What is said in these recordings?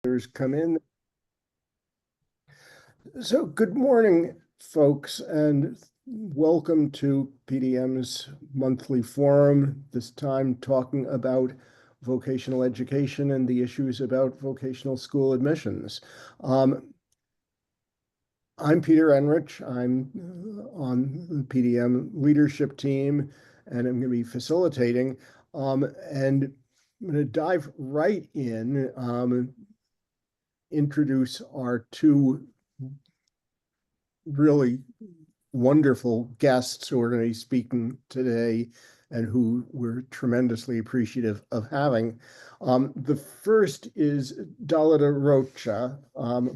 Come in. So good morning, folks, and welcome to PDM's monthly forum, this time talking about vocational education and the issues about vocational school admissions. I'm Peter Enrich. I'm on the PDM leadership team, and I'm going to be facilitating. And I'm going to dive right in, introduce our two really wonderful guests who are going to be speaking today and who we're tremendously appreciative of having. The first is Dalida Rocha,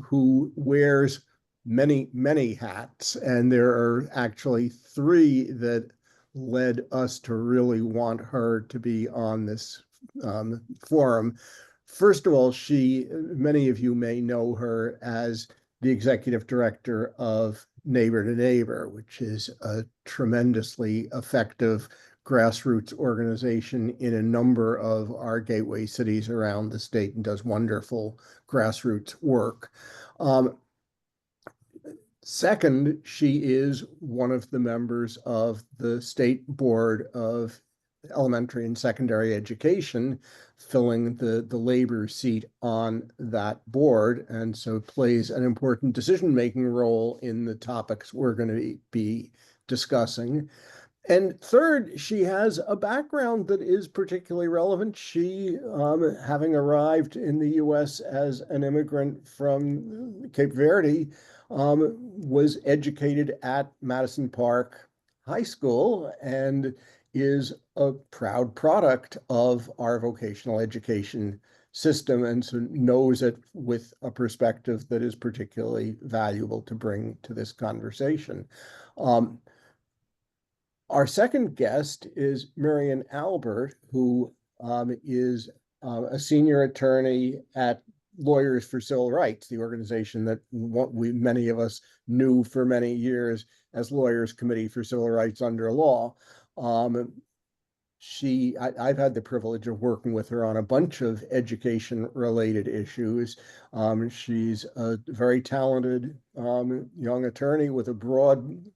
who wears many, many hats, and there are actually three that led us to really want her to be on this forum. First of all, many of you may know her as the executive director of Neighbor to Neighbor, which is a tremendously effective grassroots organization in a number of our gateway cities around the state and does wonderful grassroots work. Second, she is one of the members of the State Board of Elementary and Secondary Education, filling the labor seat on that board, and so plays an important decision-making role in the topics we're going to be discussing. And third, she has a background that is particularly relevant. She, having arrived in the U.S. as an immigrant from Cape Verde, was educated at Madison Park High School and is a proud product of our vocational education system, and so knows it with a perspective that is particularly valuable to bring to this conversation. Our second guest is Marian Albert, who is a senior attorney at Lawyers for Civil Rights, the organization that many of us knew for many years as Lawyers Committee for Civil Rights Under Law. I've had the privilege of working with her on a bunch of education-related issues. She's a very talented young attorney with a broad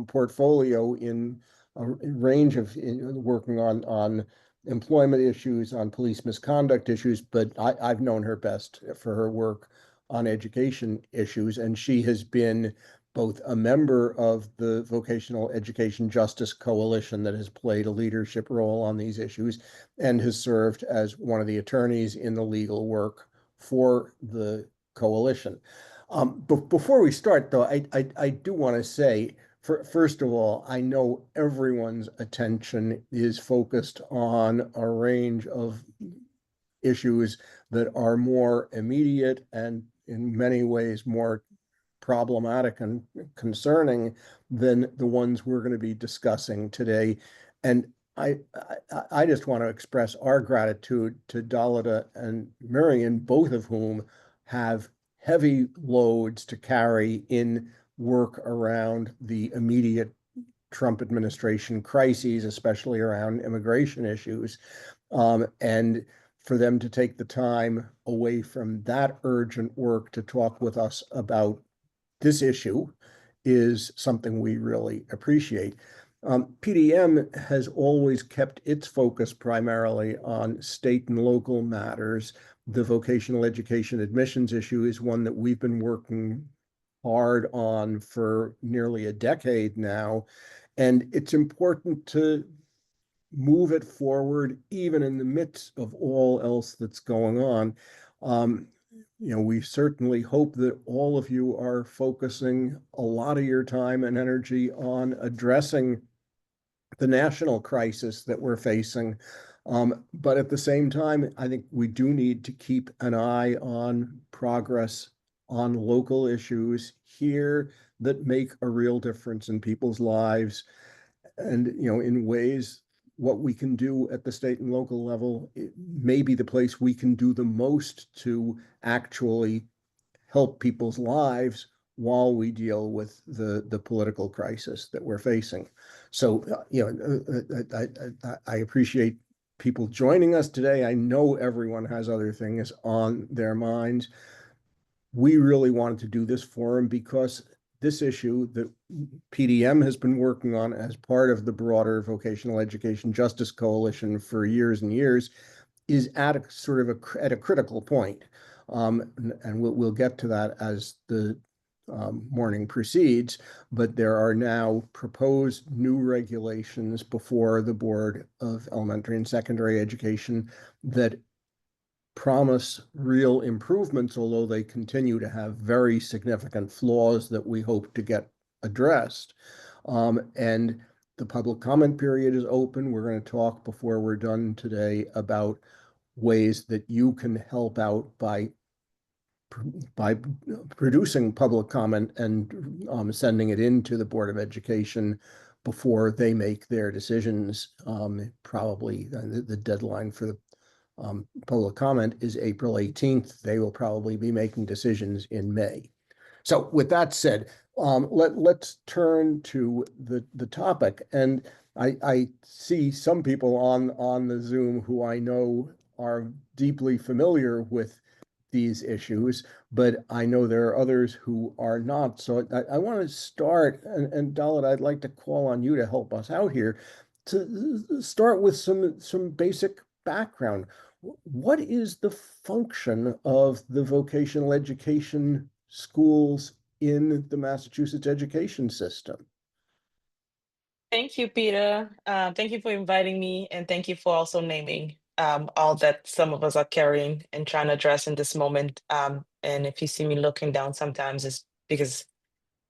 portfolio in a range of working on employment issues, on police misconduct issues, but I've known her best for her work on education issues, and she has been both a member of the Vocational Education Justice Coalition that has played a leadership role on these issues and has served as one of the attorneys in the legal work for the coalition. Before we start, though, I do want to say, first of all, I know everyone's attention is focused on a range of issues that are more immediate and in many ways more problematic and concerning than the ones we're going to be discussing today. And I just want to express our gratitude to Dalida and Marian, both of whom have heavy loads to carry in work around the immediate Trump administration crises, especially around immigration issues. And for them to take the time away from that urgent work to talk with us about this issue is something we really appreciate. PDM has always kept its focus primarily on state and local matters. The vocational education admissions issue is one that we've been working hard on for nearly a decade now, and it's important to move it forward even in the midst of all else that's going on. We certainly hope that all of you are focusing a lot of your time and energy on addressing the national crisis that we're facing. But at the same time, I think we do need to keep an eye on progress on local issues here that make a real difference in people's lives. And, in ways, what we can do at the state and local level, it may be the place we can do the most to actually help people's lives while we deal with the political crisis that we're facing. So, I appreciate people joining us today. I know everyone has other things on their minds. We really wanted to do this forum because this issue that PDM has been working on as part of the broader Vocational Education Justice Coalition for years and years is at a sort of at a critical point. And we'll get to that as the morning proceeds, but there are now proposed new regulations before the Board of Elementary and Secondary Education that promise real improvements, although they continue to have very significant flaws that we hope to get addressed. And the public comment period is open. We're going to talk before we're done today about ways that you can help out by producing public comment and sending it into the Board of Education before they make their decisions. Probably the deadline for the public comment is April 18th. They will probably be making decisions in May. So with that said, let's turn to the topic. And I see some people on the Zoom who I know are deeply familiar with these issues, but I know there are others who are not. So I want to start, and Dalit, I'd like to call on you to help us out here to start with some basic background. What is the function of the vocational education schools in the Massachusetts education system? Thank you, Peter. Thank you for inviting me, and thank you for also naming all that some of us are carrying and trying to address in this moment. And if you see me looking down sometimes, it's because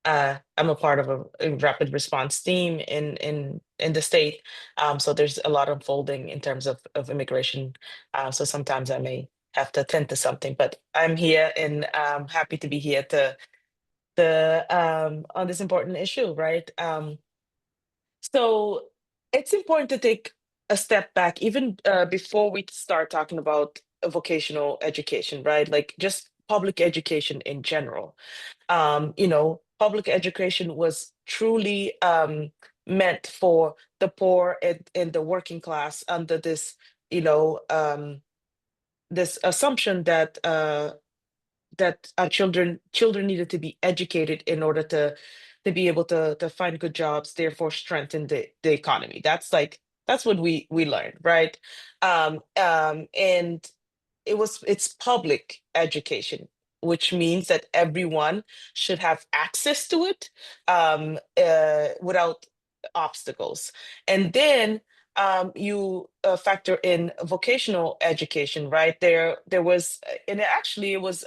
I'm a part of a rapid response team in the state. So there's a lot unfolding in terms of immigration. So sometimes I may have to attend to something, but I'm here and happy to be here to on this important issue, right? So it's important to take a step back, even before we start talking about vocational education, right? Like just public education in general. Public education was truly meant for the poor and the working class under this assumption that children needed to be educated in order to be able to find good jobs, therefore strengthen the economy. That's what we learned, right? And it's public education, which means that everyone should have access to it without obstacles. And then you factor in vocational education, right? There was, and actually it was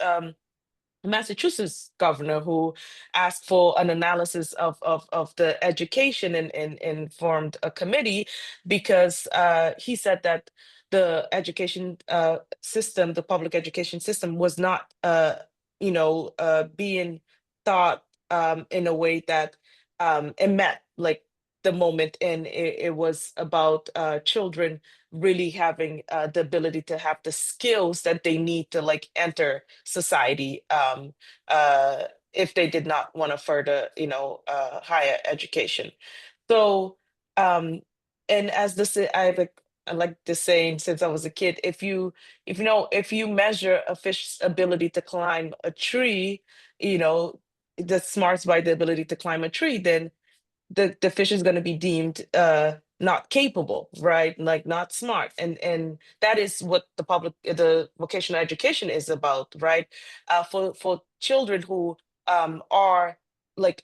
Massachusetts governor who asked for an analysis of the education and formed a committee because he said that the education system, the public education system, was not, being taught in a way that it met like the moment, and it was about children really having the ability to have the skills that they need to like enter society if they did not want to further higher education. So and as this I like this saying since I was a kid, if you measure a fish's ability to climb a tree, you know the smarts by the ability to climb a tree, then the fish is going to be deemed not capable, right? Like not smart. And that is what the vocational education is about, right? For children who are like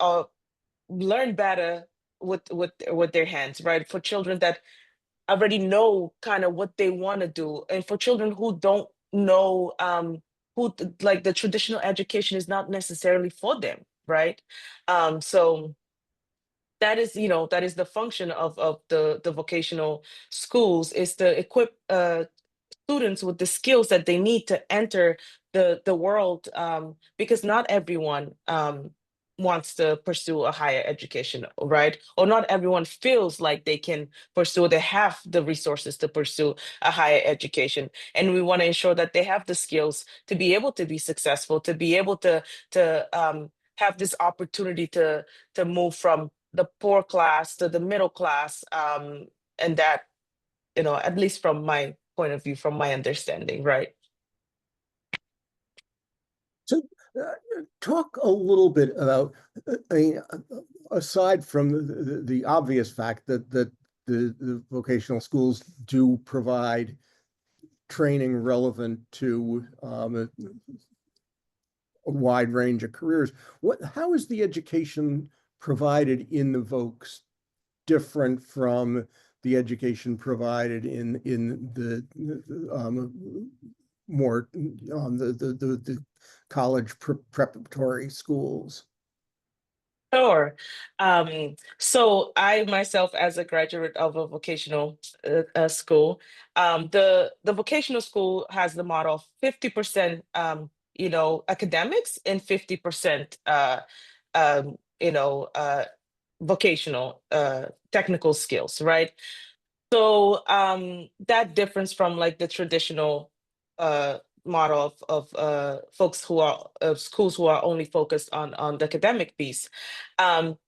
learn better with their hands, right? For children that already know kind of what they want to do, and for children who don't know like the traditional education is not necessarily for them, right? So that is the function of the vocational schools, is to equip students with the skills that they need to enter the world, because not everyone wants to pursue a higher education, right? Or not everyone feels like they can pursue, they have the resources to pursue a higher education, and we want to ensure that they have the skills to be able to be successful, to be able to have this opportunity to move from the poor class to the middle class, and that at least from my point of view, from my understanding, right? So talk a little bit about, I mean, aside from the obvious fact that the vocational schools do provide training relevant to a wide range of careers, how is the education provided in the Vokes different from the education provided in the more the college preparatory schools? Sure. So I myself, as a graduate of a vocational school, the vocational school has the model of 50%, academics and 50%, vocational technical skills, right? So that difference from like the traditional uh, model of folks who are of schools who are only focused on the academic piece,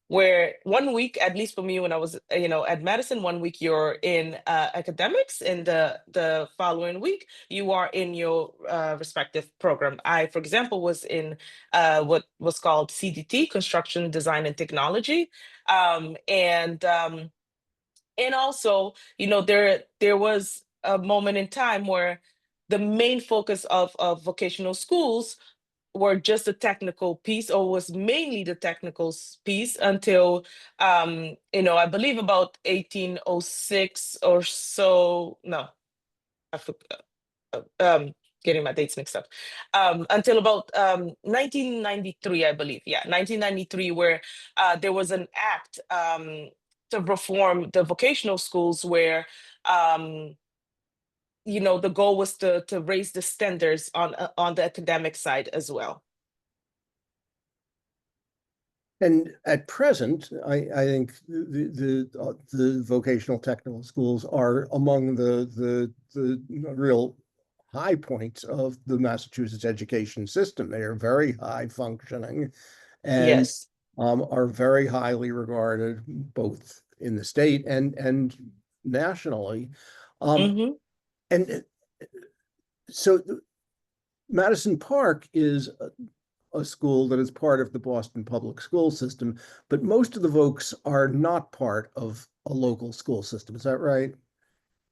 where one week, at least for me, when I was at Madison, one week you're in academics, and the following week you are in your respective program. I, for example, was in what was called CDT, Construction Design and Technology, and also, there was a moment in time where the main focus of vocational schools were just the technical piece, or was mainly the technical piece, until I believe about 1806 or so. No, I forgot, getting my dates mixed up. Until about 1993, I believe. Yeah, 1993, where there was an act to reform the vocational schools, where the goal was to raise the standards on the academic side as well. And at present, I think the vocational technical schools are among the real high points of the Massachusetts education system. They are very high functioning and Yes. are very highly regarded both in the state and nationally. Mm-hmm. And so Madison Park is a school that is part of the Boston public school system, but most of the Vokes are not part of a local school system. Is that right?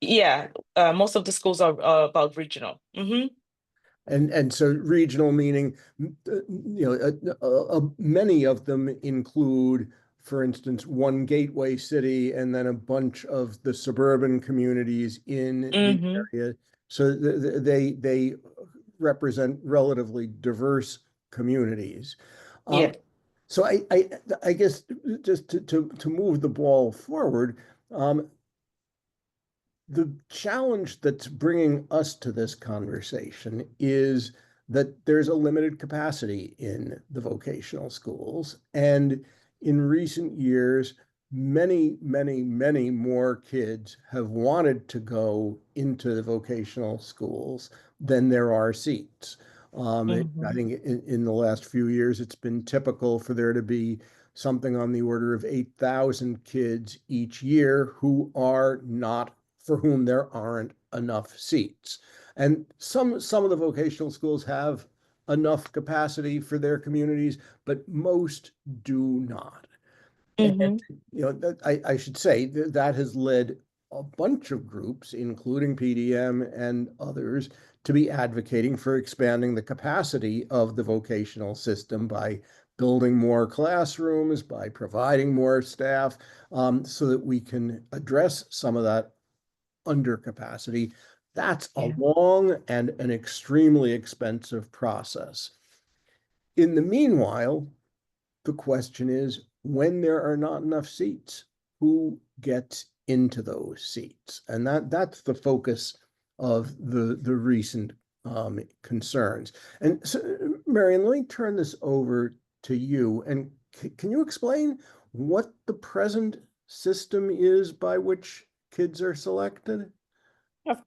Yeah, most of the schools are about regional. Mm-hmm. And so regional meaning, many of them include, for instance, one gateway city and then a bunch of the suburban communities in the Mm-hmm. area. So they represent relatively diverse communities. Yeah. So I guess just to move the ball forward, the challenge that's bringing us to this conversation is that there's a limited capacity in the vocational schools. And in recent years, many more kids have wanted to go into the vocational schools than there are seats. I Mm-hmm. think in the last few years, it's been typical for there to be something on the order of 8,000 kids each year who are not for whom there aren't enough seats. And some of the vocational schools have enough capacity for their communities, but most do not. And Mm-hmm. I should say that has led a bunch of groups, including PDM and others, to be advocating for expanding the capacity of the vocational system by building more classrooms, by providing more staff, so that we can address some of that undercapacity. That's a Yeah. long and an extremely expensive process. In the meanwhile, the question is, when there are not enough seats, who gets into those seats? And that's the focus of the recent concerns. And so, Marion, let me turn this over to you. And can you explain what the present system is by which kids are selected? Of,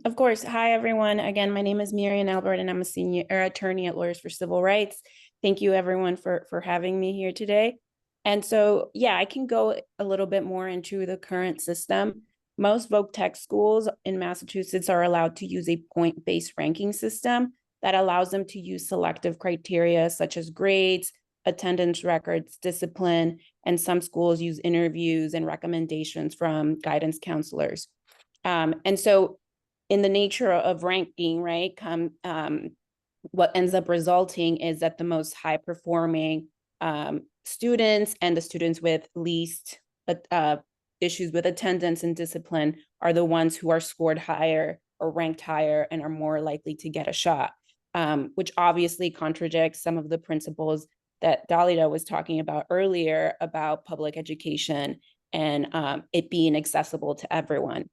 of course. Hi, everyone. Again, my name is Miriam Albert, and I'm a senior attorney at Lawyers for Civil Rights. Thank you, everyone, for having me here today. And so, yeah, I can go a little bit more into the current system. most voc tech schools in Massachusetts are allowed to use a point-based ranking system that allows them to use selective criteria such as grades, attendance records, discipline, and some schools use interviews and recommendations from guidance counselors. And so in the nature of ranking, right, what ends up resulting is that the most high performing students and the students with least issues with attendance and discipline are the ones who are scored higher or ranked higher and are more likely to get a shot, which obviously contradicts some of the principles that Dalida was talking about earlier about public education and it being accessible to everyone.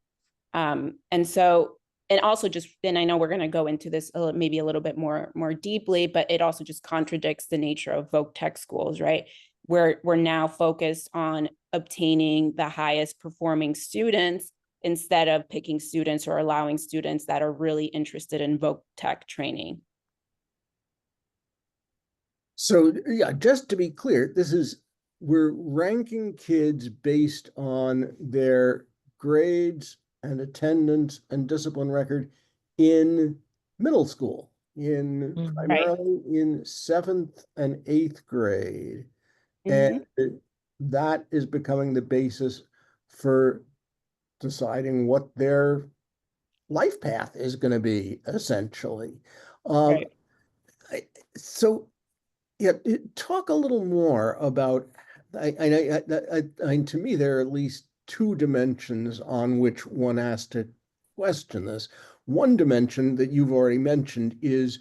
And so, and also just, and I know we're going to go into this maybe a little bit more deeply, but it also just contradicts the nature of voc tech schools, right? We're now focused on obtaining the highest performing students instead of picking students or allowing students that are really interested in voc tech training. So yeah, just to be clear, we're ranking kids based on their grades and attendance and discipline record in middle school, primarily in 7th and 8th grade. And that is becoming the basis for deciding what their life path is going to be, essentially. Right. So, yeah, talk a little more about, to me, there are at least two dimensions on which one has to question this. One dimension that you've already mentioned is,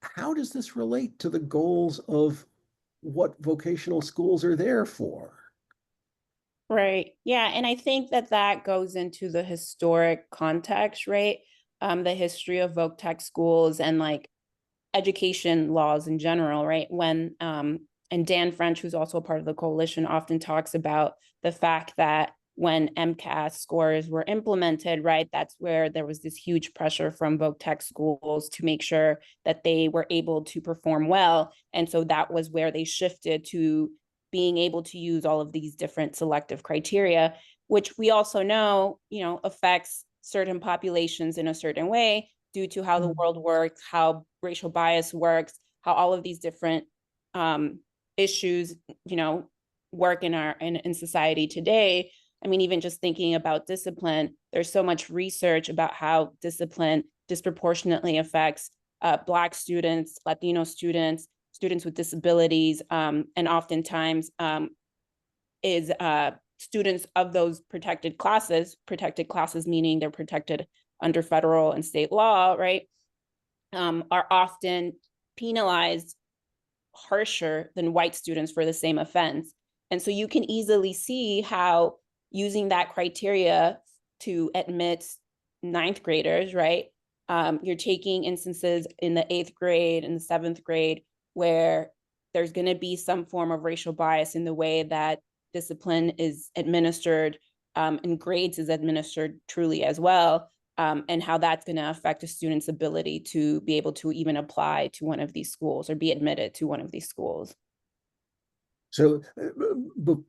how does this relate to the goals of what vocational schools are there for? Right. Yeah. And I think that goes into the historic context, right? The history of voc tech schools and like education laws in general, right? When and Dan French, who's also a part of the coalition, often talks about the fact that when MCAS scores were implemented, right, that's where there was this huge pressure from voc tech schools to make sure that they were able to perform well. And so that was where they shifted to being able to use all of these different selective criteria, which we also know, affects certain populations in a certain way due to how the world works, how racial bias works, how all of these different issues, work in society today. I mean, even just thinking about discipline, there's so much research about how discipline disproportionately affects Black students, Latino students, students with disabilities, and oftentimes is students of those protected classes meaning they're protected under federal and state law, right, are often penalized harsher than white students for the same offense. And so you can easily see how using that criteria to admit 9th graders, right, you're taking instances in the 8th grade and the 7th grade where there's going to be some form of racial bias in the way that discipline is administered and grades is administered truly as well, and how that's going to affect a student's ability to be able to even apply to one of these schools or be admitted to one of these schools. So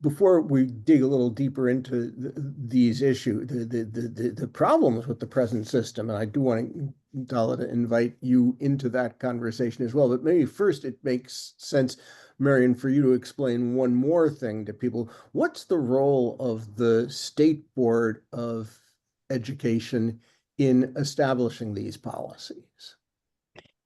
before we dig a little deeper into these issues, the problems with the present system, and I do want Dala to invite you into that conversation as well, but maybe first it makes sense, Marion, for you to explain one more thing to people. What's the role of the State Board of Education in establishing these policies?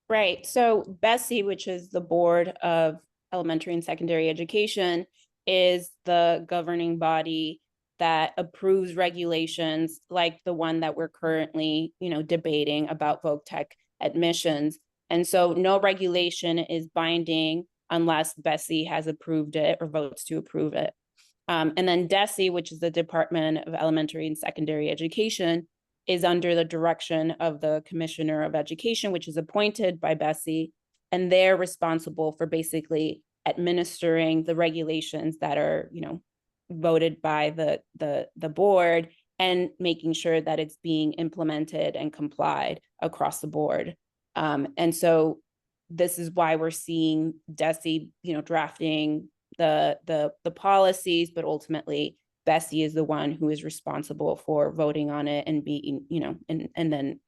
Right. So BESE, which is the Board of Elementary and Secondary Education, is the governing body that approves regulations like the one that we're currently, debating about voc tech admissions. And so no regulation is binding unless BESE has approved it or votes to approve it. And then DESE, which is the Department of Elementary and Secondary Education, is under the direction of the Commissioner of Education, which is appointed by BESE, and they're responsible for basically administering the regulations that are, voted by the board and making sure that it's being implemented and complied across the board. And so this is why we're seeing DESE, drafting the policies, but ultimately Bessie is the one who is responsible for voting on it and being, and then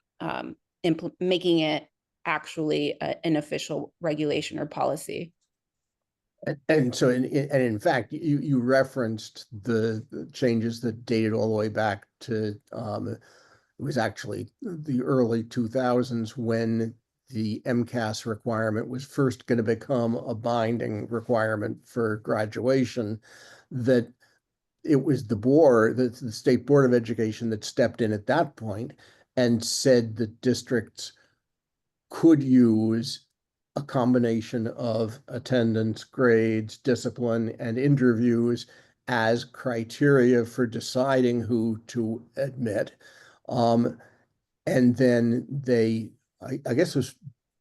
making it actually an official regulation or policy. And so, in fact, you referenced the changes that dated all the way back to it was actually the early 2000s when the MCAS requirement was first going to become a binding requirement for graduation, that it was the State Board of Education that stepped in at that point and said that districts could use a combination of attendance, grades, discipline, and interviews as criteria for deciding who to admit. And then I guess it was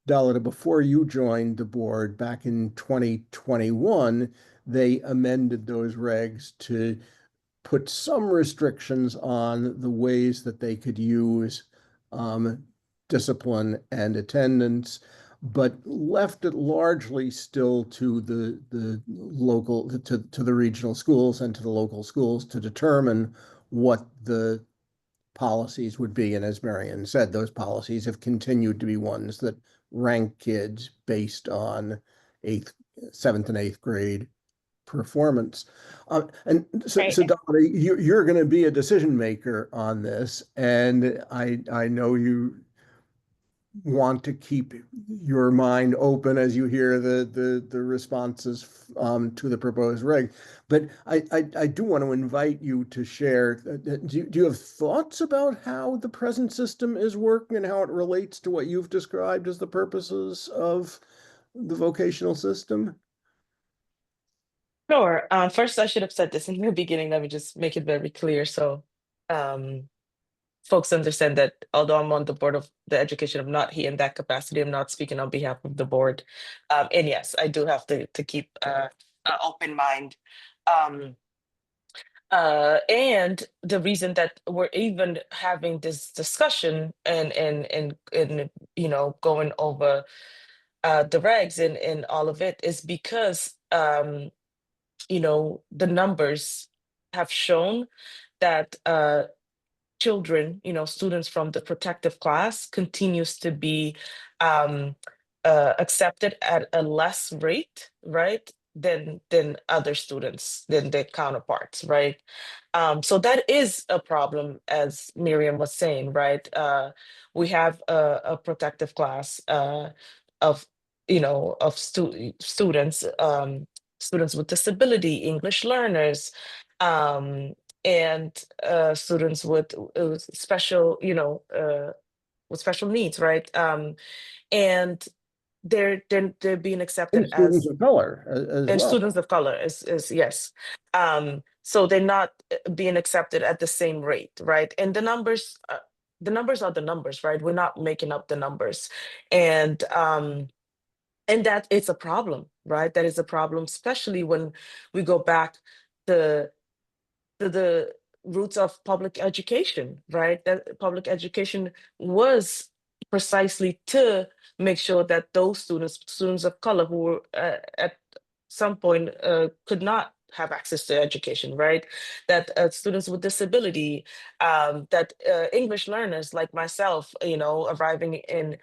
Dalida, before you joined the board back in 2021, they amended those regs to put some restrictions on the ways that they could use discipline and attendance, but left it largely still to the local, to the regional schools and to the local schools to determine what the policies would be. And as Marian said, those policies have continued to be ones that rank kids based on seventh and eighth grade performance. And so, Right. so Donna, you're going to be a decision maker on this, and I know you want to keep your mind open as you hear the responses to the proposed reg. But I do want to invite you to share. Do you have thoughts about how the present system is working and how it relates to what you've described as the purposes of the vocational system? Sure. First, I should have said this in the beginning. Let me just make it very clear so folks understand that although I'm on the board of the education, I'm not here in that capacity. I'm not speaking on behalf of the board. And yes, I do have to keep an open mind. And the reason that we're even having this discussion and going over the regs and all of it is because the numbers have shown that children, students from the protective class continues to be accepted at a less rate, right, than other students, than their counterparts, right? So that is a problem, as Miriam was saying, right? We have a protective class of, students, students with disability, English learners, and students with special, with special needs, right? And they're being accepted And students as, of color as and well. students of color is yes. So they're not being accepted at the same rate, right? And the numbers are the numbers, right? We're not making up the numbers, and that it's a problem, right? That is a problem, especially when we go back to the roots of public education, right? That public education was precisely to make sure that those students of color who were at some point could not have access to education, right? That students with disability, that English learners like myself, arriving in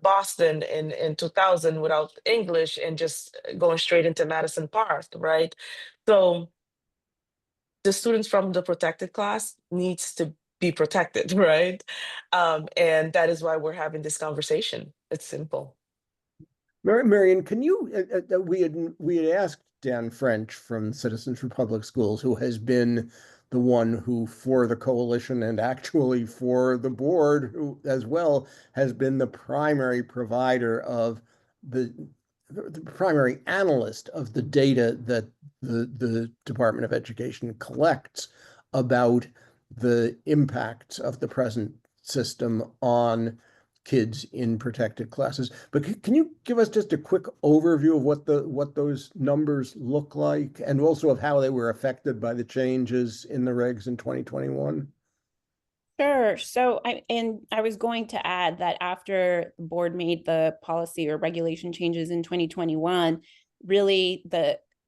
Boston in 2000 without English and just going straight into Madison Park, right? So the students from the protected class needs to be protected, right? And that is why we're having this conversation. It's simple. Marian, can you, we had asked Dan French from Citizens for Public Schools, who has been the one who, for the coalition and actually for the board who as well, has been the primary provider of the primary analyst of the data that the Department of Education collects about the impacts of the present system on kids in protected classes. But can you give us just a quick overview of what those numbers look like, and also of how they were affected by the changes in the regs in 2021? Sure. So I was going to add that after the board made the policy or regulation changes in 2021, really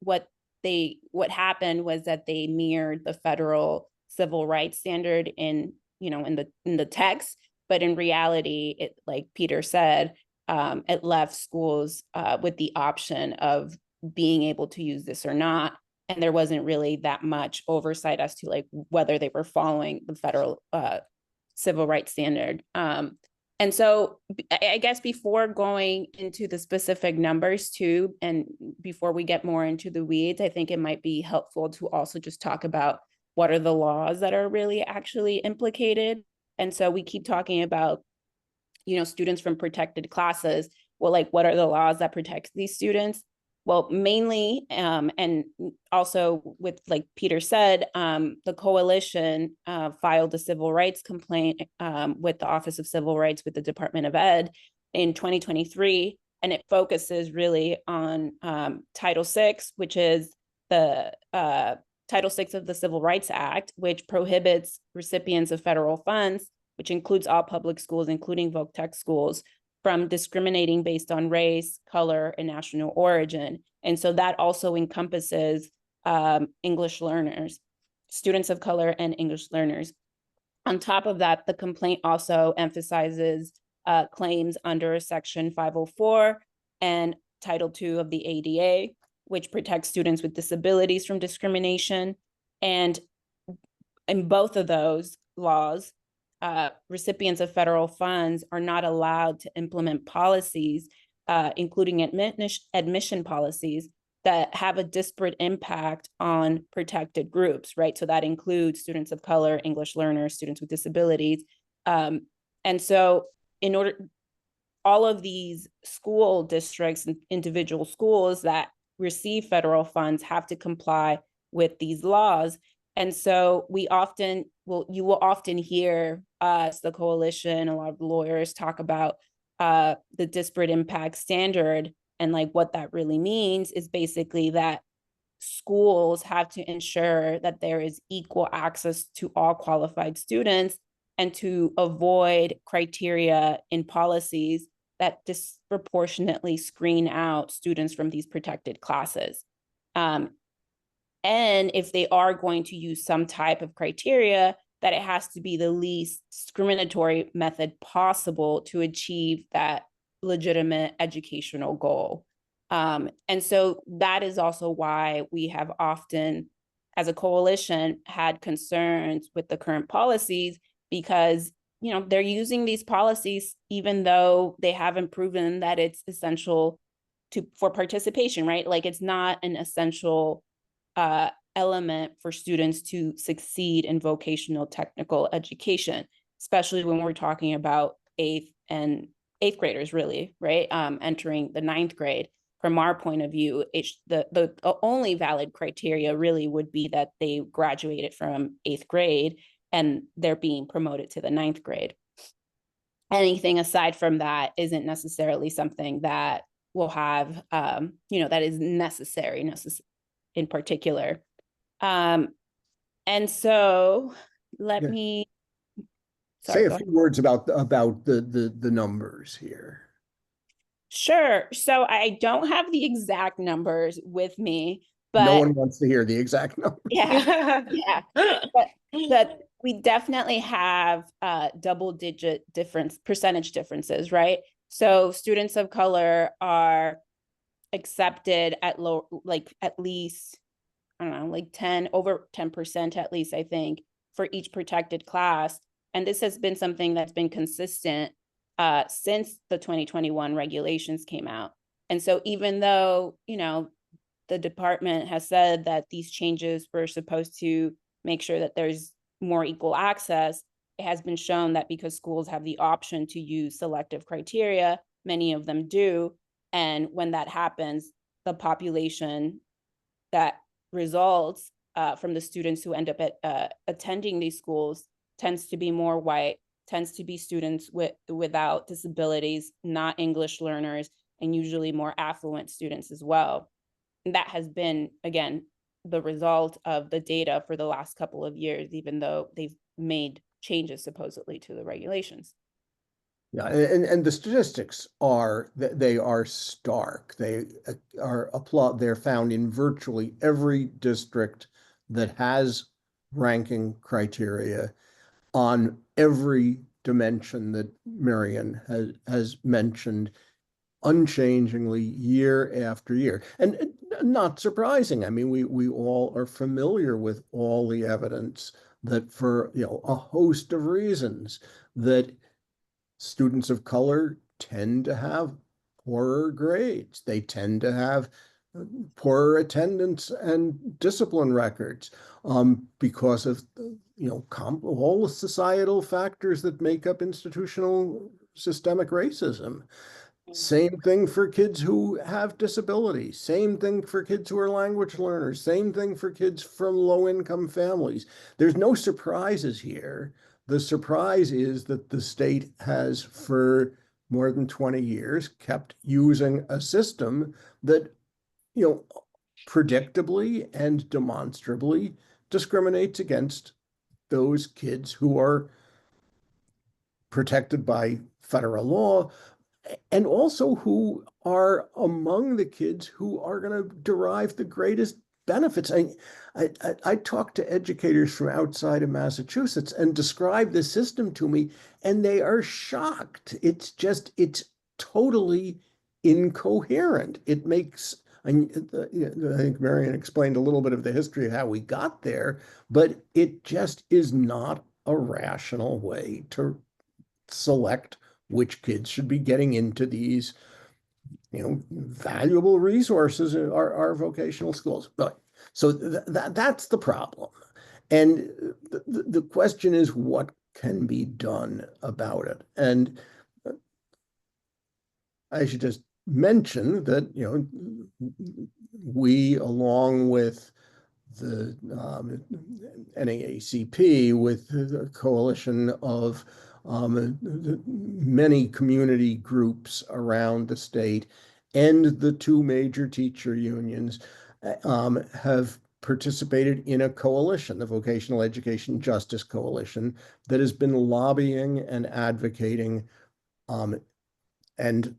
what what happened was that they mirrored the federal civil rights standard in the text, but in reality, it, like Peter said, it left schools with the option of being able to use this or not. And there wasn't really that much oversight as to like whether they were following the federal civil rights standard. And so I guess before going into the specific numbers too, and before we get more into the weeds, I think it might be helpful to also just talk about what are the laws that are really actually implicated. And so we keep talking about, students from protected classes. Well, like, what are the laws that protect these students? Well, mainly, and also with, like Peter said, the coalition filed a civil rights complaint with the Office of Civil Rights with the Department of Ed in 2023, and it focuses really on Title VI, which is the Title VI of the Civil Rights Act, which prohibits recipients of federal funds, which includes all public schools, including VOC schools, from discriminating based on race, color, and national origin. And so that also encompasses English learners, students of color and English learners. On top of that, the complaint also emphasizes claims under Section 504 and Title II of the ADA, which protects students with disabilities from discrimination. And in both of those laws, recipients of federal funds are not allowed to implement policies, including admission policies that have a disparate impact on protected groups, right? So that includes students of color, English learners, students with disabilities. And so all of these school districts and individual schools that receive federal funds have to comply with these laws. And so you will often hear us, the coalition, a lot of lawyers talk about the disparate impact standard. And like what that really means is basically that schools have to ensure that there is equal access to all qualified students and to avoid criteria in policies that disproportionately screen out students from these protected classes. And if they are going to use some type of criteria, that it has to be the least discriminatory method possible to achieve that legitimate educational goal. And so that is also why we have often, as a coalition, had concerns with the current policies, because they're using these policies even though they haven't proven that it's essential for participation, right? Like, it's not an essential element for students to succeed in vocational technical education, especially when we're talking about eighth graders, really, right? Entering the ninth grade. From our point of view, the only valid criteria really would be that they graduated from eighth grade and they're being promoted to the ninth grade. Anything aside from that isn't necessarily something that will have, that is necessary in particular. And so let me say a few words about the numbers here. Sure. So I don't have the exact numbers with me, but no one wants to hear the exact numbers. Yeah. But we definitely have double-digit percentage differences, right? So students of color are accepted at least, I don't know, like over 10% at least, I think, for each protected class. And this has been something that's been consistent since the 2021 regulations came out. And so even though, the department has said that these changes were supposed to make sure that there's more equal access, it has been shown that because schools have the option to use selective criteria, many of them do. And when that happens, the population that results from the students who end up attending these schools tends to be more white, tends to be students without disabilities, not English learners, and usually more affluent students as well. And that has been, again, the result of the data for the last couple of years, even though they've made changes supposedly to the regulations. Yeah, and the statistics are that they are stark. They they're found in virtually every district that has ranking criteria on every dimension that Marion has mentioned unchangingly year after year. And not surprising. I mean, we all are familiar with all the evidence that for, a host of reasons that students of color tend to have poorer grades. They tend to have poorer attendance and discipline records because of all the societal factors that make up institutional systemic racism. Same thing for kids who have disabilities. Same thing for kids who are language learners. Same thing for kids from low-income families. There's no surprises here. The surprise is that the state has, for more than 20 years, kept using a system that, predictably and demonstrably discriminates against those kids who are protected by federal law, and also who are among the kids who are going to derive the greatest benefits. I talked to educators from outside of Massachusetts and describe the system to me, and they are shocked. It's totally incoherent. It makes, I think Marion explained a little bit of the history of how we got there, but it just is not a rational way to select which kids should be getting into these, valuable resources in our vocational schools. But so that's the problem. And the question is, what can be done about it? And I should just mention that, we, along with the NAACP, with the coalition of many community groups around the state, and the two major teacher unions have participated in a coalition, the Vocational Education Justice Coalition, that has been lobbying and advocating and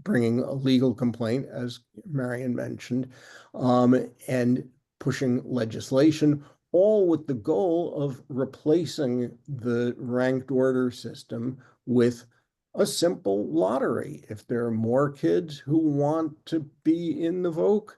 bringing a legal complaint, as Marion mentioned, and pushing legislation, all with the goal of replacing the ranked order system with a simple lottery. If there are more kids who want to be in the voc,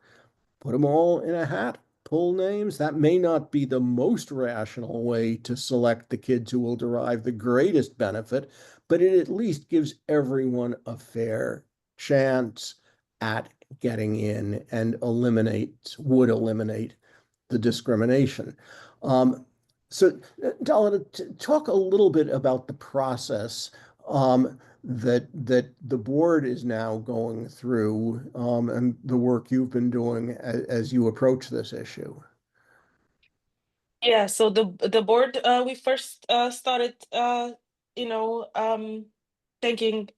put them all in a hat, pull names. That may not be the most rational way to select the kids who will derive the greatest benefit, but it at least gives everyone a fair chance at getting in and would eliminate the discrimination. So, Donna, talk a little bit about the process that the board is now going through, and the work you've been doing as you approach this issue. Yeah, so the board, we first started thinking,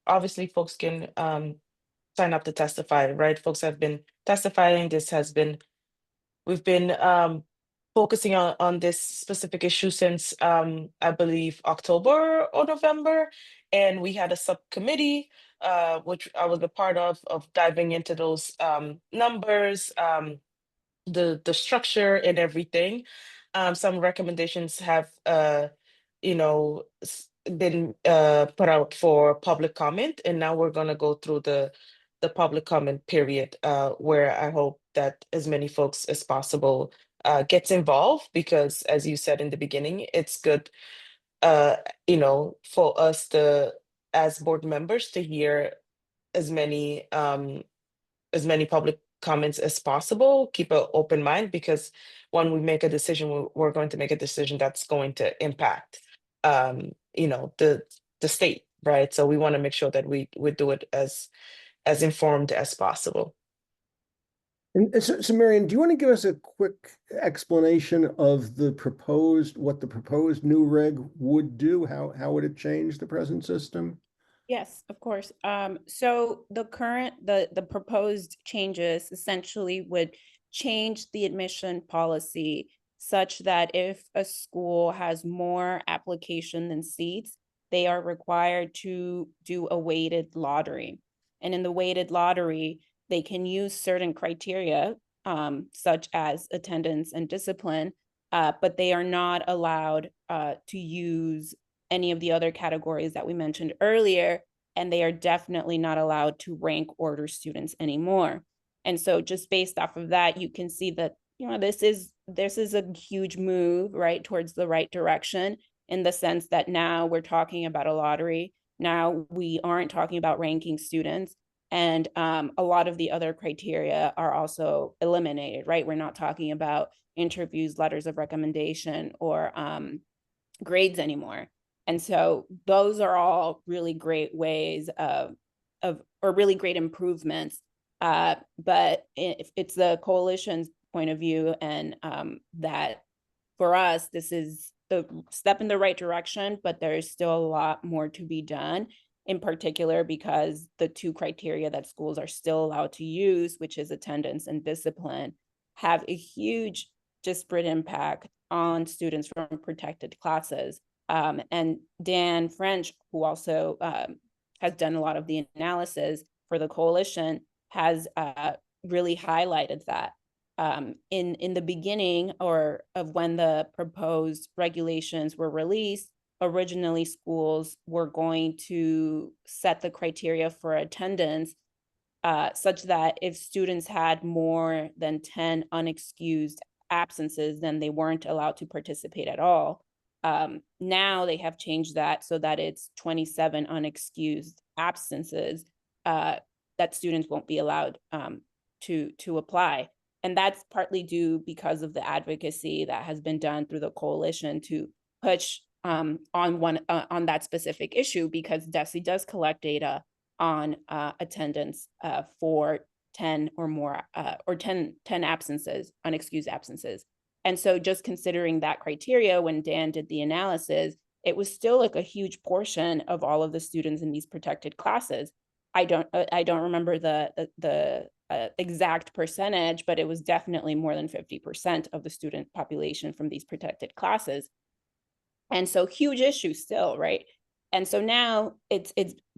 obviously folks can sign up to testify, right? Folks have been testifying. We've been focusing on this specific issue since I believe October or November, and we had a subcommittee which I was a part of diving into those numbers, the structure and everything. Some recommendations have been put out for public comment, and now we're going to go through the public comment period, where I hope that as many folks as possible gets involved, because as you said in the beginning, it's good uh for us to, as board members, to hear as many public comments as possible. Keep an open mind, because when we make a decision, we're going to make a decision that's going to impact the state, right? So we want to make sure that we do it as informed as possible. And so, Marion, do you want to give us a quick explanation of what the proposed new reg would do? How would it change the present system? Yes, of course. So the proposed changes essentially would change the admission policy such that if a school has more application than seats, they are required to do a weighted lottery. And in the weighted lottery, they can use certain criteria, such as attendance and discipline, but they are not allowed to use any of the other categories that we mentioned earlier, and they are definitely not allowed to rank order students anymore. And so just based off of that, you can see that, you know, this is a huge move, right, towards the right direction, in the sense that now we're talking about a lottery. Now we aren't talking about ranking students. And a lot of the other criteria are also eliminated, right? We're not talking about interviews, letters of recommendation, or grades anymore. And so those are all really great ways or really great improvements. But it's the coalition's point of view, and that for us, this is the step in the right direction, but there is still a lot more to be done, in particular because the two criteria that schools are still allowed to use, which is attendance and discipline, have a huge disparate impact on students from protected classes. And Dan French, who also has done a lot of the analysis for the coalition, has really highlighted that. In the beginning of when the proposed regulations were released, originally schools were going to set the criteria for attendance such that if students had more than 10 unexcused absences, then they weren't allowed to participate at all. Now they have changed that so that it's 27 unexcused absences that students won't be allowed to apply. And that's partly due because of the advocacy that has been done through the coalition to push on that specific issue, because DESE does collect data on attendance for 10 or more or 10 absences, unexcused absences. And so just considering that criteria, when Dan did the analysis, it was still like a huge portion of all of the students in these protected classes. I don't remember the exact percentage, but it was definitely more than 50% of the student population from these protected classes. And so huge issue still, right? And so now it's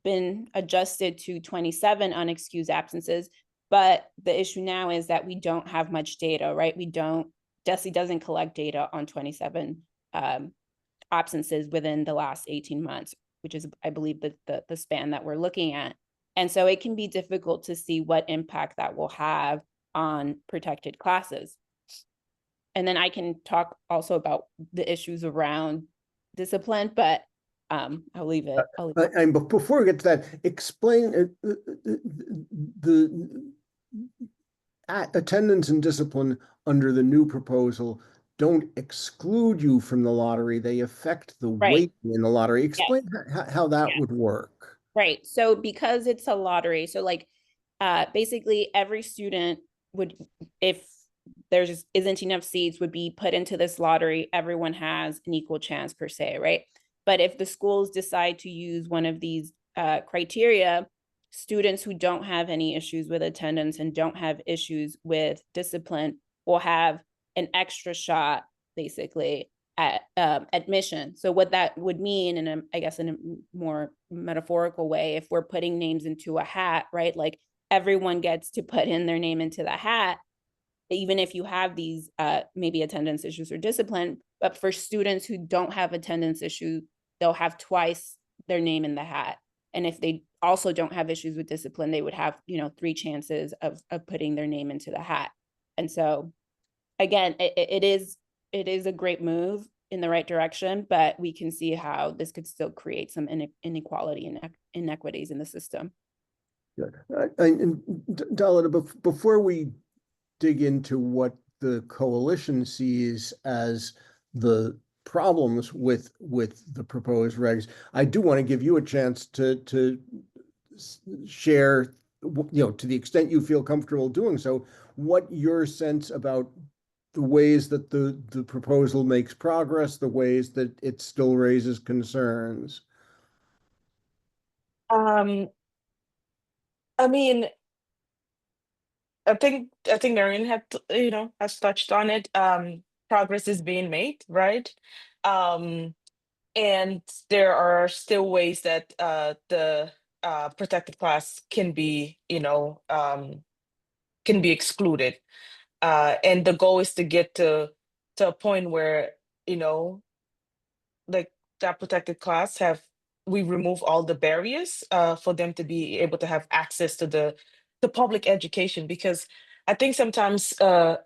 been adjusted to 27 unexcused absences, but the issue now is that we don't have much data, right? DESE doesn't collect data on 27 absences within the last 18 months, which is, I believe, the span that we're looking at. And so it can be difficult to see what impact that will have on protected classes. And then I can talk also about the issues around discipline, but I'll leave it. And before we get to that, explain the attendance and discipline under the new proposal don't exclude you from the lottery. They affect the weight in the lottery. Explain how that would work. Right. So because it's a lottery, so like basically every student would, if there just isn't enough seats, would be put into this lottery. Everyone has an equal chance per se, right? But if the schools decide to use one of these criteria, students who don't have any issues with attendance and don't have issues with discipline will have an extra shot, basically, at admission. So what that would mean, I guess in a more metaphorical way, if we're putting names into a hat, right? Like everyone gets to put in their name into the hat, even if you have these maybe attendance issues or discipline. But for students who don't have attendance issues, they'll have twice their name in the hat. And if they also don't have issues with discipline, they would have, 3 chances of putting their name into the hat. And so again, it is a great move in the right direction, but we can see how this could still create some inequality and inequities in the system. Good. And Dalida, before we dig into what the coalition sees as the problems with the proposed regs, I do want to give you a chance to share, to the extent you feel comfortable doing so, what your sense about the ways that the proposal makes progress, the ways that it still raises concerns. I mean, I think Marion had, has touched on it. Progress is being made, right? And there are still ways that the protected class can be, can be excluded. And the goal is to get to a point where, you know, like that protected class we remove all the barriers for them to be able to have access to the public education. Because I think sometimes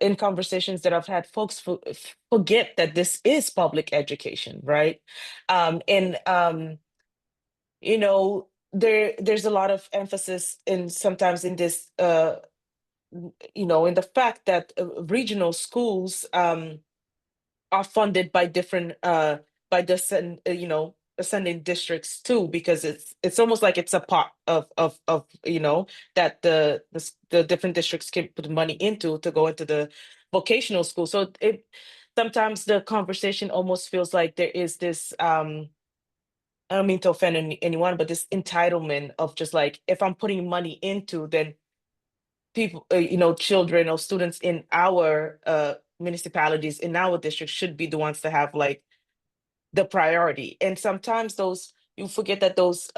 in conversations that I've had, folks forget that this is public education, right? And there's a lot of emphasis in sometimes in this in the fact that regional schools are funded by different by the ascending districts too, because it's almost like it's a pot of that the different districts can put money into to go into the vocational school. So it sometimes the conversation almost feels like there is this I don't mean to offend anyone, but this entitlement of just like, if I'm putting money into, then people, children or students in our municipalities, in our district, should be the ones to have like the priority. And sometimes you forget that those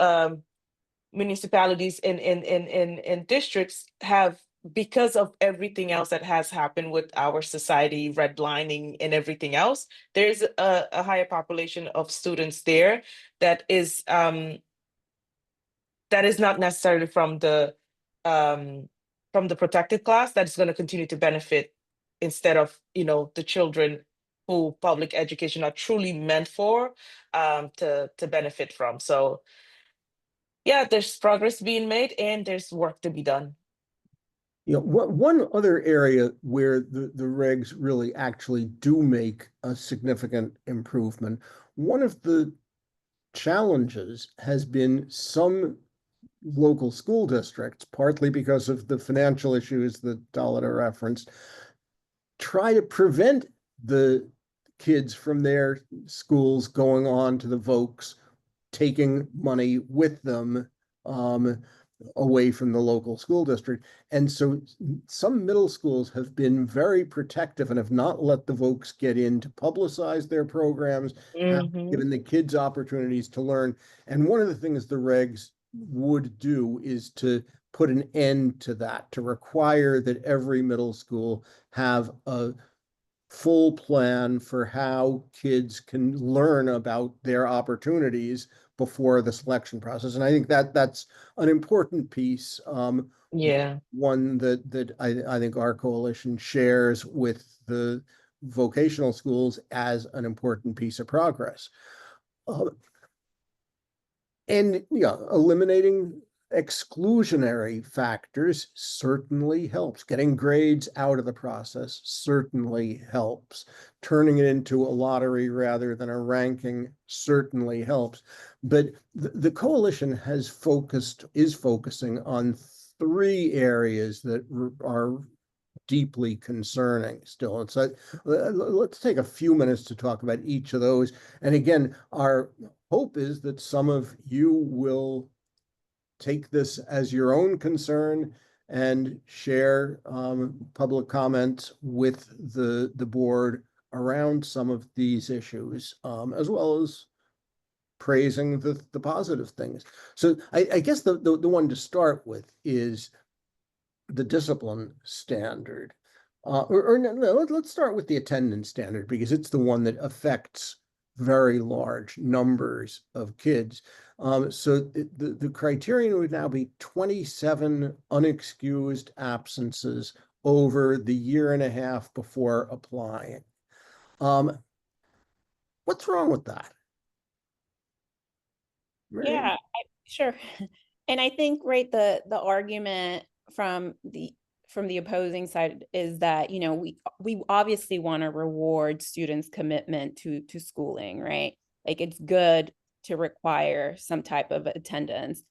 municipalities and districts have, because of everything else that has happened with our society, redlining and everything else, there's a higher population of students there that is not necessarily from the protected class, that is going to continue to benefit, instead of the children who public education are truly meant for to benefit from. So yeah, there's progress being made and there's work to be done. One other area where the regs really actually do make a significant improvement, one of the challenges has been some local school districts, partly because of the financial issues that Dalida referenced, try to prevent the kids from their schools going on to the Vokes, taking money with them away from the local school district. And so some middle schools have been very protective and have not let the Vokes get in to publicize their programs, have given the kids opportunities to learn. And one of the things the regs would do is to put an end to that, to require that every middle school have a full plan for how kids can learn about their opportunities before the selection process. And I think that's an important piece, Yeah. one that I think our coalition shares with the vocational schools as an important piece of progress. And eliminating exclusionary factors certainly helps. Getting grades out of the process certainly helps. Turning it into a lottery rather than a ranking certainly helps. But the coalition is focusing on three areas that are deeply concerning still. And so let's take a few minutes to talk about each of those. And again, our hope is that some of you will take this as your own concern and share public comments with the board around some of these issues, as well as praising the positive things. So I guess the one to start with is the discipline standard. No, let's start with the attendance standard, because it's the one that affects very large numbers of kids. So the criterion would now be 27 unexcused absences over the year and a half before applying. What's wrong with that? Yeah, sure. And I think, right, the argument from the opposing side is that, we obviously want to reward students' commitment to schooling, right? Like, it's good to require some type of attendance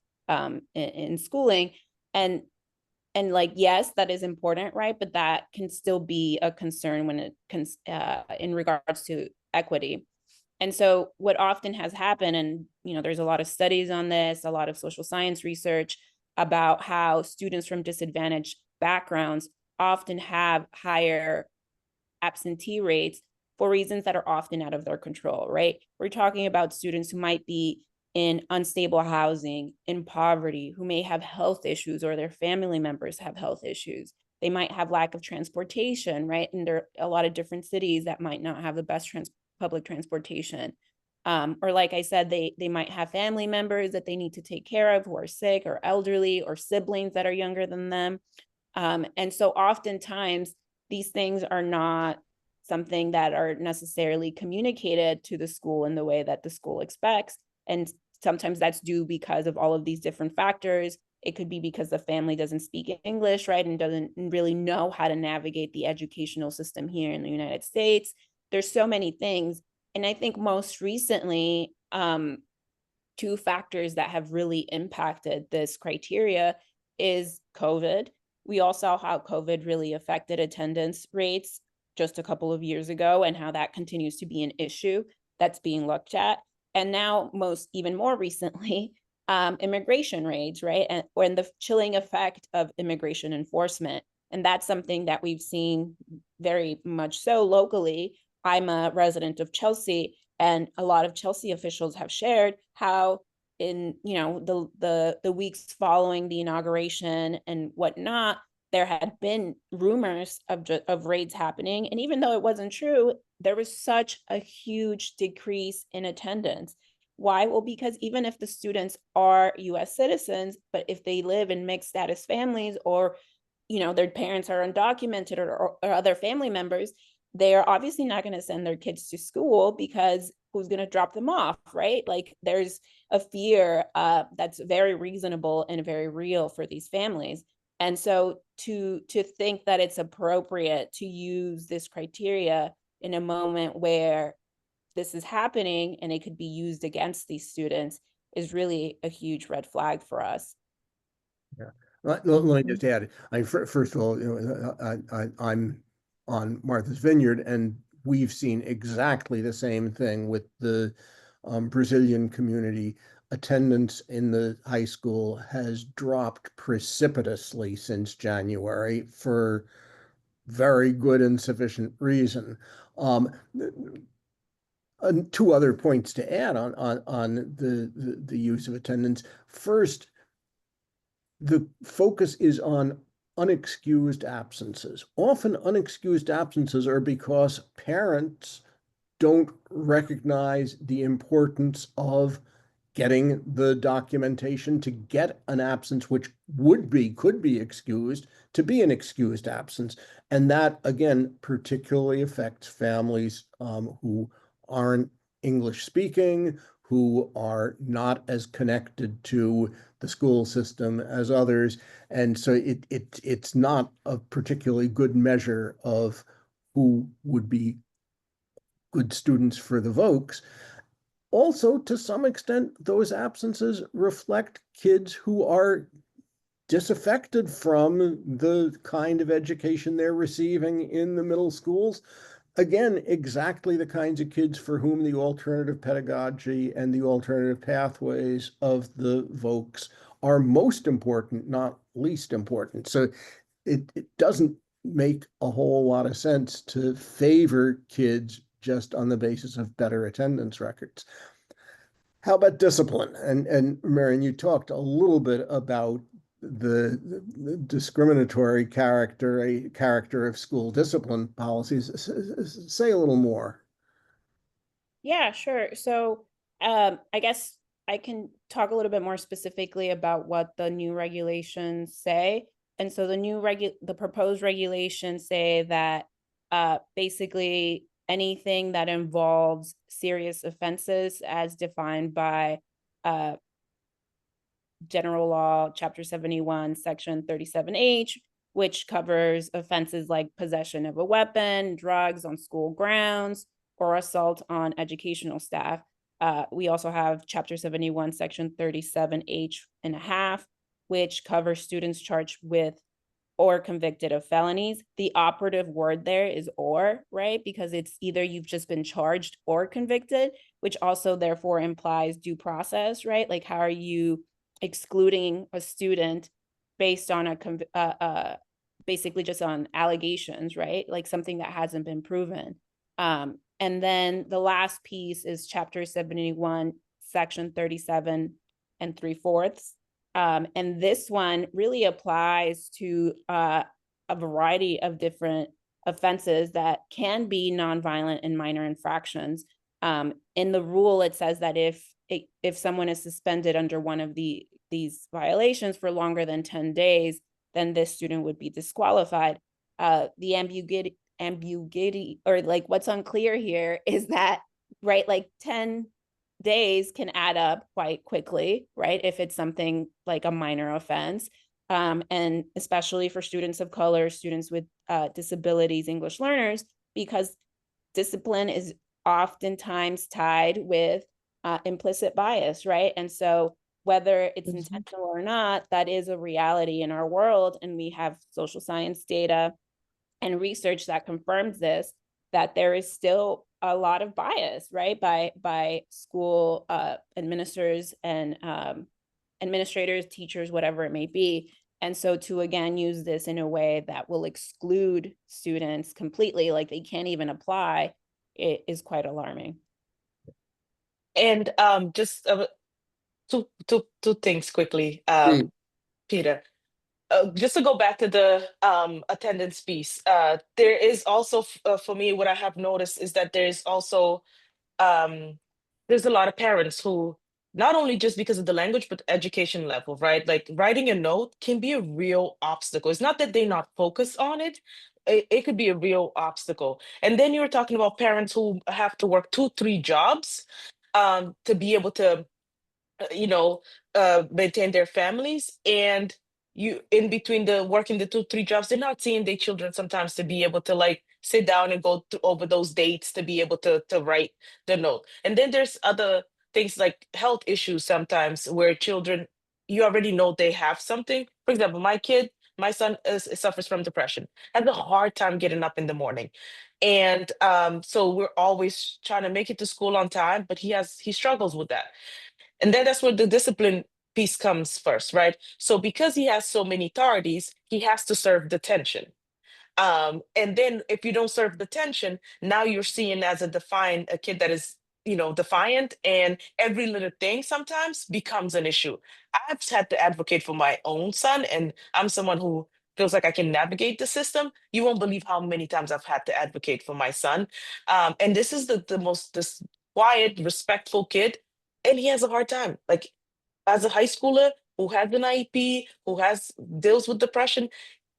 in schooling. And like, yes, that is important, right? But that can still be a concern when it in regards to equity. And so what often has happened, and there's a lot of studies on this, a lot of social science research about how students from disadvantaged backgrounds often have higher absentee rates for reasons that are often out of their control, right? We're talking about students who might be in unstable housing, in poverty, who may have health issues or their family members have health issues. They might have lack of transportation, right? And there are a lot of different cities that might not have the best public transportation. Or like I said, they might have family members that they need to take care of who are sick or elderly, or siblings that are younger than them. And so oftentimes these things are not something that are necessarily communicated to the school in the way that the school expects. And sometimes that's due because of all of these different factors. It could be because the family doesn't speak English, right? And doesn't really know how to navigate the educational system here in the United States. There's so many things. And I think most recently, two factors that have really impacted this criteria is COVID. We all saw how COVID really affected attendance rates just a couple of years ago, and how that continues to be an issue that's being looked at. And now, even more recently, immigration raids, right? And the chilling effect of immigration enforcement. And that's something that we've seen very much so locally. I'm a resident of Chelsea, and a lot of Chelsea officials have shared how in the weeks following the inauguration and whatnot, there had been rumors of raids happening. And even though it wasn't true, there was such a huge decrease in attendance. Why? Well, because even if the students are US citizens, but if they live in mixed status families, or their parents are undocumented, or other family members, they are obviously not going to send their kids to school, because who's going to drop them off, right? Like, there's a fear that's very reasonable and very real for these families. And so to think that it's appropriate to use this criteria in a moment where this is happening and it could be used against these students is really a huge red flag for us. Yeah. Let me just add, first of all, I'm on Martha's Vineyard, and we've seen exactly the same thing with the Brazilian community. Attendance in the high school has dropped precipitously since January for very good and sufficient reason. Two other points to add on the use of attendance. First, the focus is on unexcused absences. Often unexcused absences are because parents don't recognize the importance of getting the documentation to get an absence which could be excused to be an excused absence. And that, again, particularly affects families who aren't English speaking, who are not as connected to the school system as others. And so it's not a particularly good measure of who would be good students for the Vokes. Also, to some extent, those absences reflect kids who are disaffected from the kind of education they're receiving in the middle schools. Again, exactly the kinds of kids for whom the alternative pedagogy and the alternative pathways of the Vokes are most important, not least important. So it doesn't make a whole lot of sense to favor kids just on the basis of better attendance records. How about discipline? And Marion, you talked a little bit about the discriminatory character of school discipline policies. Say a little more. Yeah, sure. So I guess I can talk a little bit more specifically about what the new regulations say. And so the proposed regulations say that basically anything that involves serious offenses as defined by General Law, Chapter 71, Section 37H, which covers offenses like possession of a weapon, drugs on school grounds, or assault on educational staff. We also have Chapter 71, Section 37H.5, which covers students charged with or convicted of felonies. The operative word there is or, right? Because it's either you've just been charged or convicted, which also therefore implies due process, right? Like, how are you excluding a student based on basically just on allegations, right? Like something that hasn't been proven. And then the last piece is Chapter 71, Section 37 and 3/4. And this one really applies to a variety of different offenses that can be nonviolent and minor infractions. In the rule, it says that if someone is suspended under one of these violations for longer than 10 days, then this student would be disqualified. The ambiguity, or like what's unclear here is that, right, like 10 days can add up quite quickly, right, if it's something like a minor offense. And especially for students of color, students with disabilities, English learners, because discipline is oftentimes tied with implicit bias, right? And so whether it's intentional or not, that is a reality in our world. And we have social science data and research that confirms this, that there is still a lot of bias, right, by school administrators and administrators, teachers, whatever it may be. And so to, again, use this in a way that will exclude students completely, like they can't even apply, it is quite alarming. And just two things quickly, Peter. Just to go back to the attendance piece, there is also, for me, what I have noticed is that there's also, there's a lot of parents who, not only just because of the language, but education level, right? Like writing a note can be a real obstacle. It's not that they're not focused on it. It could be a real obstacle. And then you were talking about parents who have to work 2, 3 jobs to be able to you know, maintain their families. And you, in between the working the 2, 3 jobs, they're not seeing their children sometimes to be able to like sit down and go over those dates to be able to write the note. And then there's other things like health issues sometimes where children, you already know they have something. For example, my son suffers from depression, has a hard time getting up in the morning. And so we're always trying to make it to school on time, but he struggles with that. And then that's where the discipline piece comes first, right? So because he has so many authorities, he has to serve detention. And then if you don't serve detention, now you're seen as a kid that is, defiant, and every little thing sometimes becomes an issue. I've had to advocate for my own son, and I'm someone who feels like I can navigate the system. You won't believe how many times I've had to advocate for my son. And this is the most this quiet, respectful kid, and he has a hard time. Like as a high schooler who has an IEP, who has deals with depression,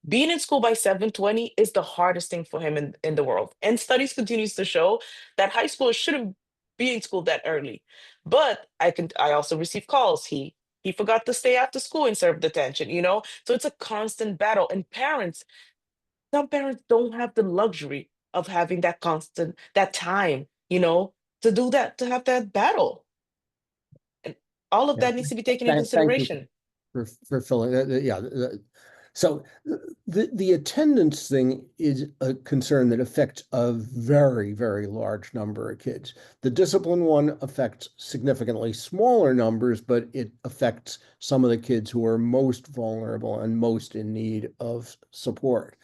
being in school by 7:20 is the hardest thing for him in the world. And studies continues to show that high schoolers shouldn't be in school that early. But I also receive calls. He forgot to stay after school and serve detention. So it's a constant battle. And some parents don't have the luxury of having that time, to do that, to have that battle. And all of Yeah. that needs to be taken in Thank you consideration. for filling that. Yeah. So the attendance thing is a concern that affects a very, very large number of kids. The discipline one affects significantly smaller numbers, but it affects some of the kids who are most vulnerable and most in need of support.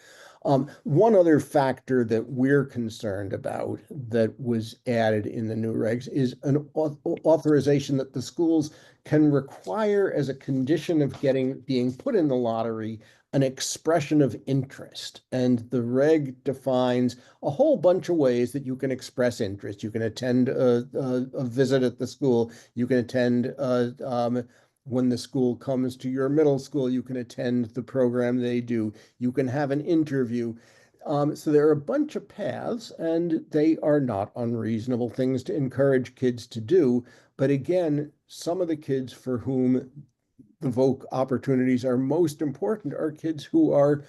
One other factor that we're concerned about that was added in the new regs is an authorization that the schools can require as a condition of being put in the lottery an expression of interest. And the reg defines a whole bunch of ways that you can express interest. You can attend a visit at the school. You can attend when the school comes to your middle school, you can attend the program they do. You can have an interview. So there are a bunch of paths, and they are not unreasonable things to encourage kids to do. But again, some of the kids for whom the VOC opportunities are most important are kids who are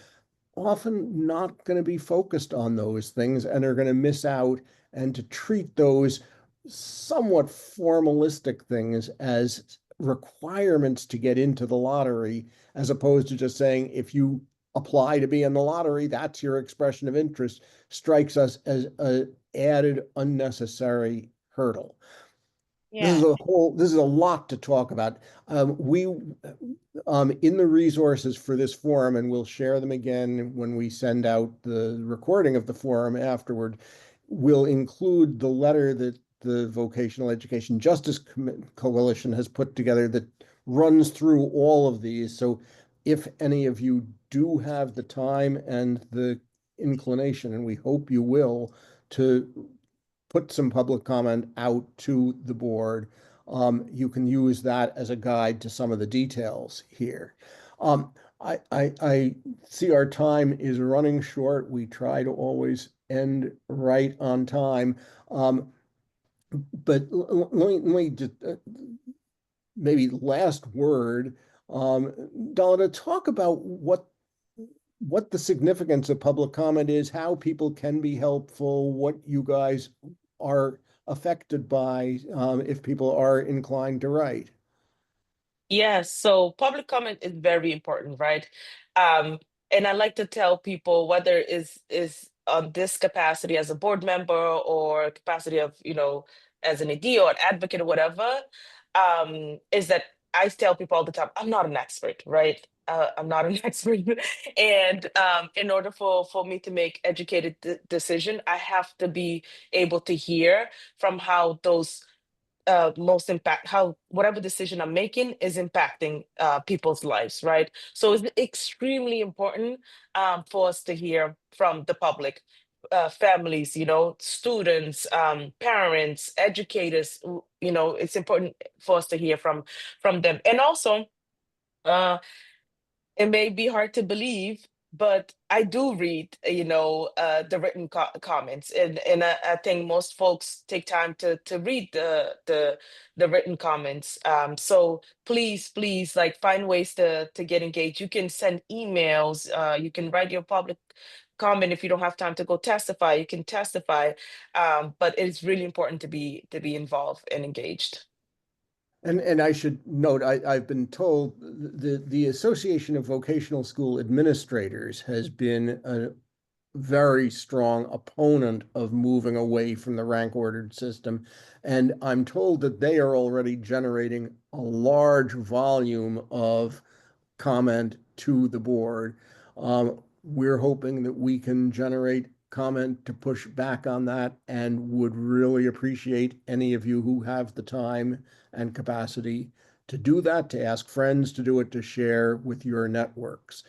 often not going to be focused on those things and are going to miss out, and to treat those somewhat formalistic things as requirements to get into the lottery, as opposed to just saying, if you apply to be in the lottery, that's your expression of interest, strikes us as an added unnecessary hurdle. Yeah. This is a lot to talk about. We in the resources for this forum, and we'll share them again when we send out the recording of the forum afterward, we'll include the letter that the Vocational Education Justice Coalition has put together that runs through all of these. So if any of you do have the time and the inclination, and we hope you will, to put some public comment out to the board, you can use that as a guide to some of the details here. I see our time is running short. We try to always end right on time. But let me just maybe last word, Donna, talk about what the significance of public comment is, how people can be helpful, what you guys are affected by, if people are inclined to write. Yes, so public comment is very important, right? And I like to tell people, whether is on this capacity as a board member or capacity of, as an AD or an advocate or whatever, is that I tell people all the time, I'm not an expert, right? I'm not an expert. And in order for me to make educated decision, I have to be able to hear from how those most impact, how whatever decision I'm making is impacting people's lives, right? So it's extremely important for us to hear from the public, families, students, parents, educators. It's important for us to hear from them. And also, it may be hard to believe, but I do read, the written comments, and I think most folks take time to read the written comments. So please, like, find ways to get engaged. You can send emails. You can write your public comment. If you don't have time to go testify, you can testify. But it's really important to be involved and engaged. And I should note, I've been told the Association of Vocational School Administrators has been a very strong opponent of moving away from the rank ordered system. And I'm told that they are already generating a large volume of comment to the board. We're hoping that we can generate comment to push back on that, and would really appreciate any of you who have the time and capacity to do that, to ask friends to do it, to share with your networks.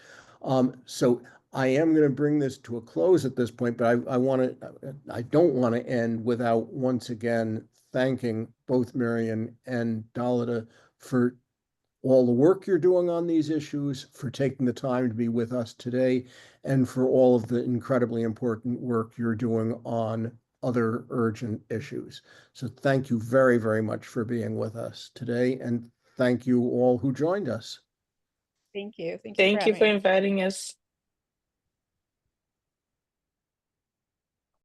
So I am going to bring this to a close at this point, but I don't want to end without once again thanking both Marian and Dalida for all the work you're doing on these issues, for taking the time to be with us today, and for all of the incredibly important work you're doing on other urgent issues. So thank you very, very much for being with us today, and thank you all who joined us. Thank you. Thank you for Thank you having for us. inviting us.